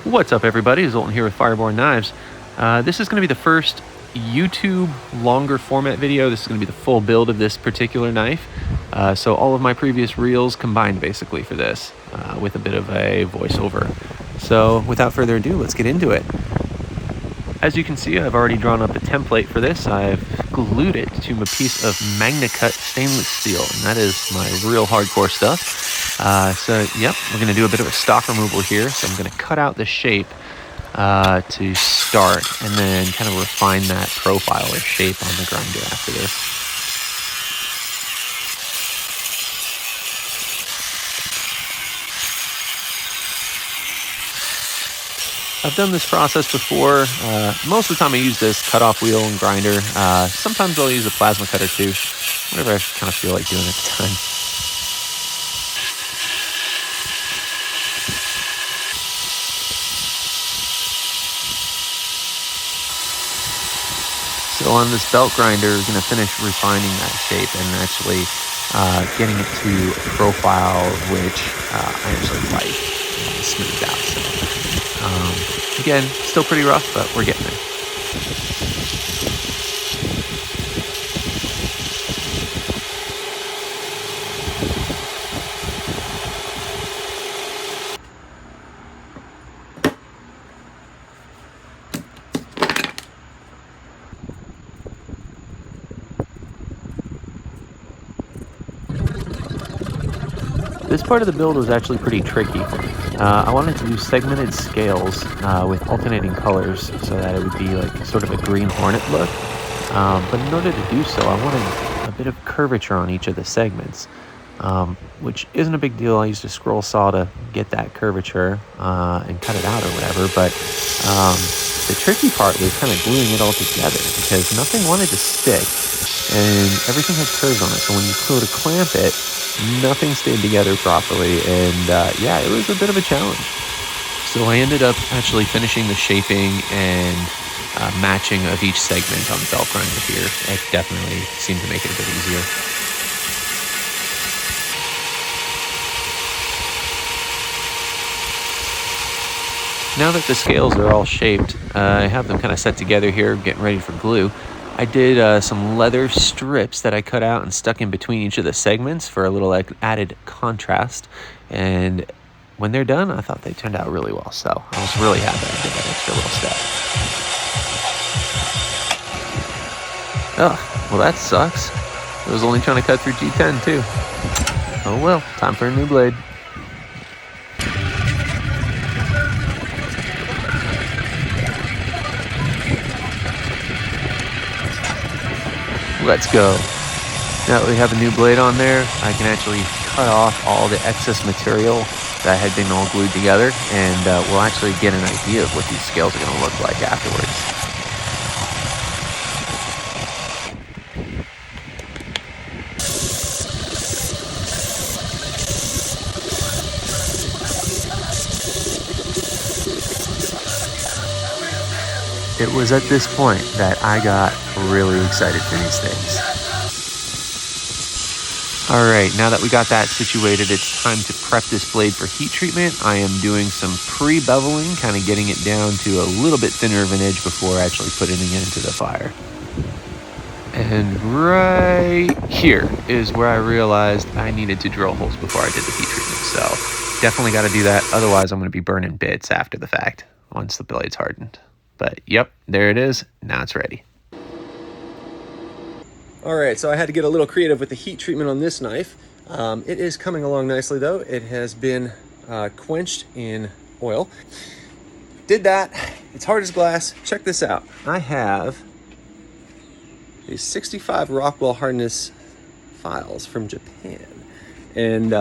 What's up, everybody? Zoltan here with Firebornknives. This is going to be the first YouTube longer format video. This is going to be the full build of this particular knife. So all of my previous reels combined basically for this with a bit of a voiceover. So without further ado, let's get into it. As you can see, I've already drawn up a template for this. I've glued it to a piece of MagnaCut stainless steel, and that is my real hardcore stuff. So yep, we're going to do a bit of a stock removal here. So I'm going to cut out the shape to start, and then kind of refine that profile or shape on the grinder after this. I've done this process before. Most of the time I use this cutoff wheel and grinder. Sometimes I'll use a plasma cutter too, whatever I kind of feel like doing at the time. So on this belt grinder, we're going to finish refining that shape and actually getting it to a profile which I actually like smoothed out. So, again, still pretty rough, but we're getting there. This part of the build was actually pretty tricky. I wanted to do segmented scales with alternating colors so that it would be like sort of a green hornet look. But in order to do so, I wanted a bit of curvature on each of the segments, which isn't a big deal. I used a scroll saw to get that curvature and cut it out or whatever. But the tricky part was kind of gluing it all together because nothing wanted to stick and everything had curves on it. So when you go to clamp it, nothing stayed together properly, and yeah, it was a bit of a challenge. So I ended up actually finishing the shaping and matching of each segment on the belt grinder here. It definitely seemed to make it a bit easier. Now that the scales are all shaped, I have them kind of set together here, getting ready for glue. I did some leather strips that I cut out and stuck in between each of the segments for a little added contrast. And when they're done, I thought they turned out really well. So I was really happy I did that extra little step. Oh, well, that sucks. I was only trying to cut through G10 too. Oh well, time for a new blade. Let's go. Now that we have a new blade on there, I can actually cut off all the excess material that had been all glued together, and we'll actually get an idea of what these scales are going to look like afterwards. It was at this point that I got really excited for these things. All right, now that we got that situated, it's time to prep this blade for heat treatment. I am doing some pre-beveling, kind of getting it down to a little bit thinner of an edge before actually putting it into the fire. And right here is where I realized I needed to drill holes before I did the heat treatment. So definitely got to do that. Otherwise, I'm going to be burning bits after the fact once the blade's hardened. But yep, there it is. Now it's ready. All right, so I had to get a little creative with the heat treatment on this knife. It is coming along nicely though. It has been quenched in oil. Did that. It's hard as glass. Check this out. I have these 65 Rockwell hardness files from Japan. And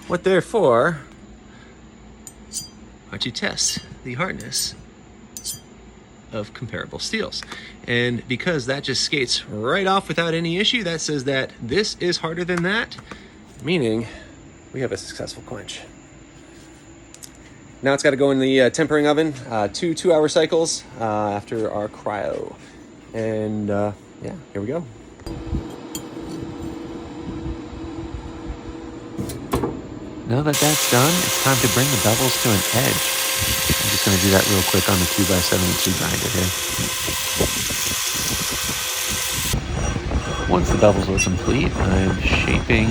what they're for, why don't you test the hardness of comparable steels. And because that just skates right off without any issue, that says that this is harder than that, meaning we have a successful quench. Now it's got to go in the tempering oven, 2 hour cycles after our cryo. And yeah, here we go. Now that that's done, it's time to bring the bevels to an edge. I'm just going to do that real quick on the 2x72 grinder here. Once the bevels are complete, I'm shaping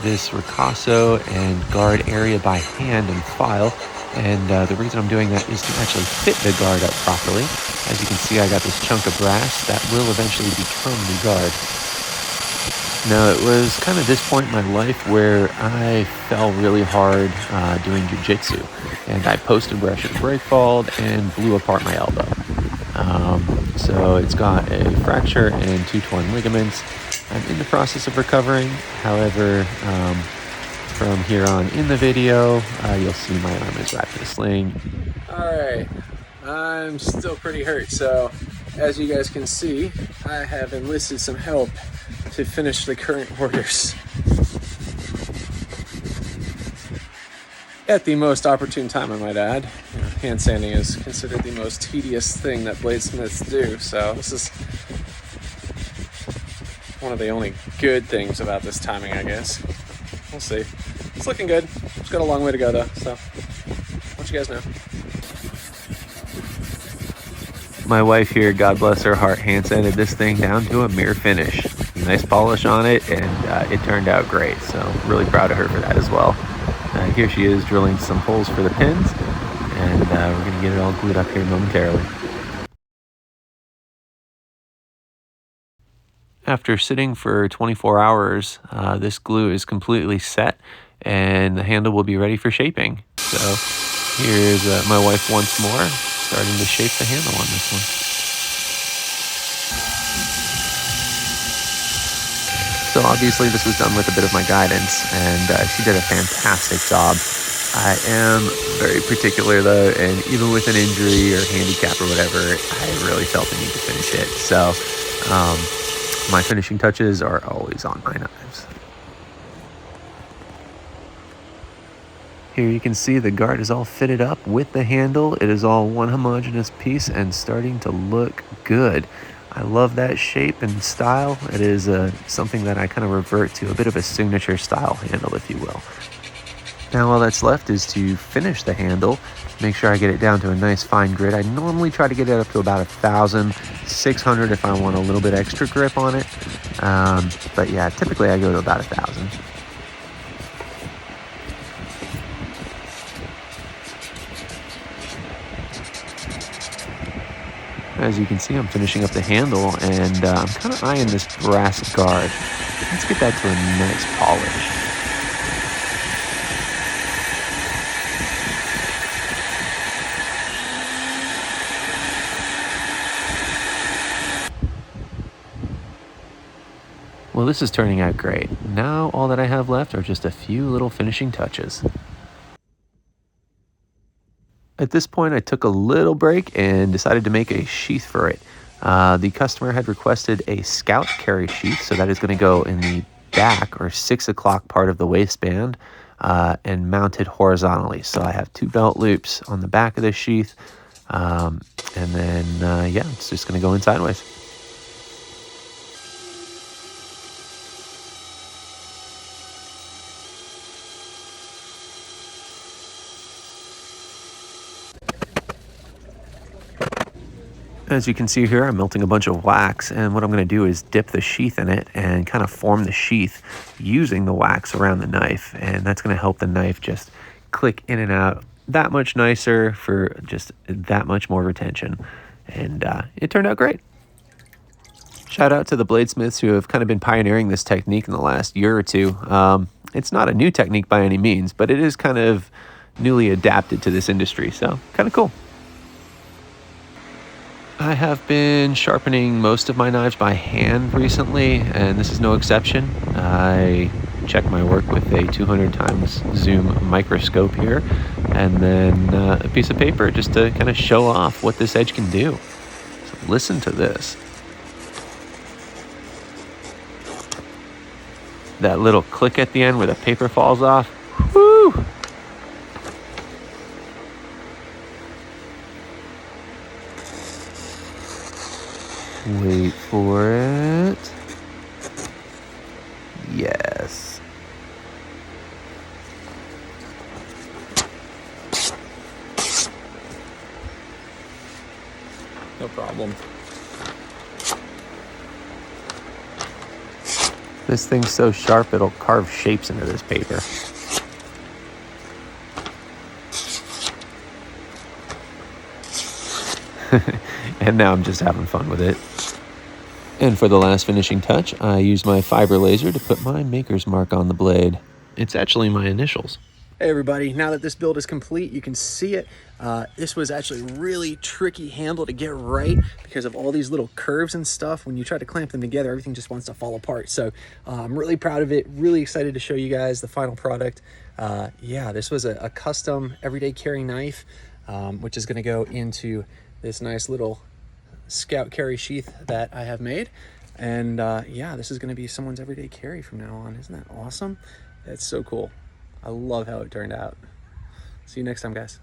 this ricasso and guard area by hand and file. And the reason I'm doing that is to actually fit the guard up properly. As you can see, I got this chunk of brass that will eventually become the guard. Now, it was kind of this point in my life where I fell really hard doing jiu-jitsu, and I posted where I should have break-falled and blew apart my elbow. So it's got a fracture and 2 torn ligaments. I'm in the process of recovering. However, from here on in the video, you'll see my arm is wrapped in a sling. All right, I'm still pretty hurt, so as you guys can see, I have enlisted some help to finish the current orders at the most opportune time, I might add. You know, hand sanding is considered the most tedious thing that bladesmiths do, so this is one of the only good things about this timing, I guess. We'll see. It's looking good. It's got a long way to go though, so I'll let you guys know. My wife here, God bless her heart, hand sanded this thing down to a mere finish. Nice polish on it, and it turned out great, so really proud of her for that as well. Here she is drilling some holes for the pins, and we're going to get it all glued up here momentarily. After sitting for 24 hours, this glue is completely set, and the handle will be ready for shaping. So here's my wife once more, starting to shape the handle on this one. So obviously this was done with a bit of my guidance, and she did a fantastic job. I am very particular though, and even with an injury or handicap or whatever, I really felt the need to finish it. So my finishing touches are always on my knives. Here you can see the guard is all fitted up with the handle. It is all one homogeneous piece and starting to look good. I love that shape and style. It is something that I kind of revert to, a bit of a signature style handle, if you will. Now all that's left is to finish the handle, make sure I get it down to a nice fine grit. I normally try to get it up to about 1,600 if I want a little bit extra grip on it. But yeah, typically I go to about 1,000. As you can see, I'm finishing up the handle, and I'm kind of eyeing this brass guard. Let's get that to a nice polish. Well, this is turning out great. Now all that I have left are just a few little finishing touches. At this point, I took a little break and decided to make a sheath for it. The customer had requested a scout carry sheath, so that is going to go in the back or 6 o'clock part of the waistband and mounted horizontally. So I have 2 belt loops on the back of the sheath, and then yeah, it's just going to go in sideways. As you can see here, I'm melting a bunch of wax, and what I'm going to do is dip the sheath in it and kind of form the sheath using the wax around the knife, and that's going to help the knife just click in and out that much nicer for just that much more retention, and it turned out great. Shout out to the bladesmiths who have kind of been pioneering this technique in the last year or two. It's not a new technique by any means, but it is kind of newly adapted to this industry, so kind of cool. I have been sharpening most of my knives by hand recently, and this is no exception. I check my work with a 200 times zoom microscope here, and then a piece of paper just to kind of show off what this edge can do. So listen to this. That little click at the end where the paper falls off. Woo! Wait for it. Yes. No problem. This thing's so sharp it'll carve shapes into this paper. And now I'm just having fun with it. And for the last finishing touch, I use my fiber laser to put my maker's mark on the blade. It's actually my initials. Hey everybody, now that this build is complete, you can see it. This was actually a really tricky handle to get right because of all these little curves and stuff. When you try to clamp them together, everything just wants to fall apart. So I'm really proud of it, really excited to show you guys the final product. Yeah, this was a custom everyday carry knife, which is gonna go into this nice little scout carry sheath that I have made. And yeah, this is gonna be someone's everyday carry from now on. Isn't that awesome? That's so cool. I love how it turned out. See you next time, guys.